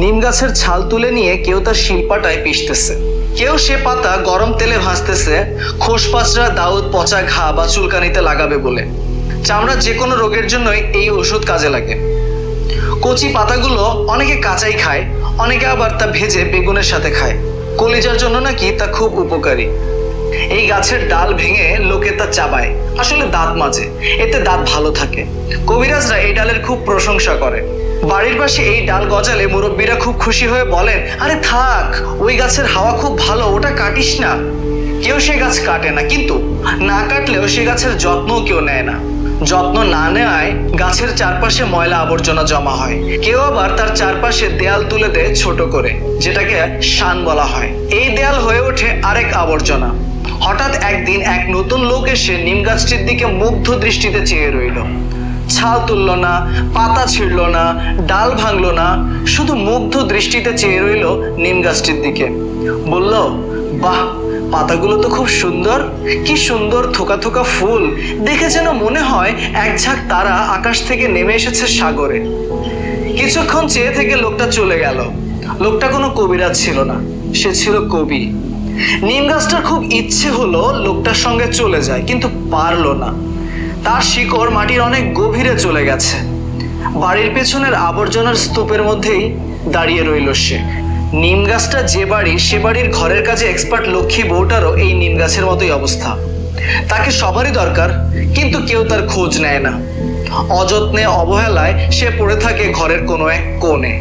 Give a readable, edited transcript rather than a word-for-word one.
নিম গাছের ছাল তুলে নিয়ে কেউ তার শিলপাটায় পিষতেছে, কেউ সে পাতা গরম তেলে ভাজতেছে, খোসপাচড়া, দাউদ, পচা ঘা বা চুলকানিতে লাগাবে বলে। চামড়ার যে কোনো রোগের জন্যই এই ওষুধ কাজে লাগে। কচি পাতাগুলো অনেকে কাঁচাই খায়, অনেকে আবার তা ভেজে বেগুনের সাথে খায়। কলিজার জন্য নাকি তা খুব উপকারী। এই গাছের ডাল ভেঙে লোকে তা চাবায়, আসলে দাঁত মাজে, এতে দাঁত ভালো থাকে। কবিরাজরা এই ডালের খুব প্রশংসা করে। বাড়ির পাশে এই ডাল গজালে মুরব্বীরা খুব খুশি হয়ে বলেন, আরে থাক, ওই গাছের হাওয়া খুব ভালো, ওটা কাটিস না। কেউ সে গাছ কাটে না, কিন্তু না কাটলেও সে গাছের যত্নও কেউ নেয় না। যত্ন না নেওয়ায় গাছের চারপাশে ময়লা আবর্জনা জমা হয়। কেউ আবার তার চারপাশে দেয়াল তুলে দেয় ছোট করে, যেটাকে শান বলা হয়। এই দেয়াল হয়ে ওঠে আরেক আবর্জনা। হঠাৎ একদিন এক নতুন লোক এসে নিম গাছটির দিকে মুগ্ধ দৃষ্টিতে চেয়ে রইল। ছাল তুলল না, পাতা ছিঁড়ল না, ডাল ভাঙলো না, শুধু মুগ্ধ দৃষ্টিতে চেয়ে রইল নিম গাছটির দিকে। বলল, বাহ, পাতাগুলো তো খুব সুন্দর, কি সুন্দর থোকা থোকা ফুল, দেখে যেন মনে হয় এক ঝাঁক তারা আকাশ থেকে নেমে এসেছে সাগরে। কিছুক্ষণ চেয়ে থেকে লোকটা চলে গেল। লোকটা কোনো কবিরাজ ছিল না, সে ছিল কবি। নিম গাছটার খুব ইচ্ছে হলো লোকটার সঙ্গে চলে যায়, কিন্তু পারলো না। তার শিকড় মাটির অনেক গভীরে চলে গেছে। বাড়ির পেছনের আবর্জনার স্তূপের মধ্যেই দাঁড়িয়ে রইল সে। নিম গাছটা যে বাড়ি, সে বাড়ির ঘরের কাজে এক্সপার্ট লক্ষ্মী বউটারও এই নিম গাছের মতোই অবস্থা। তাকে সবারই দরকার, কিন্তু কেউ তার খোঁজ নেয় না। অযত্নে, অবহেলায় সে পড়ে থাকে ঘরের কোনো এক কোণে।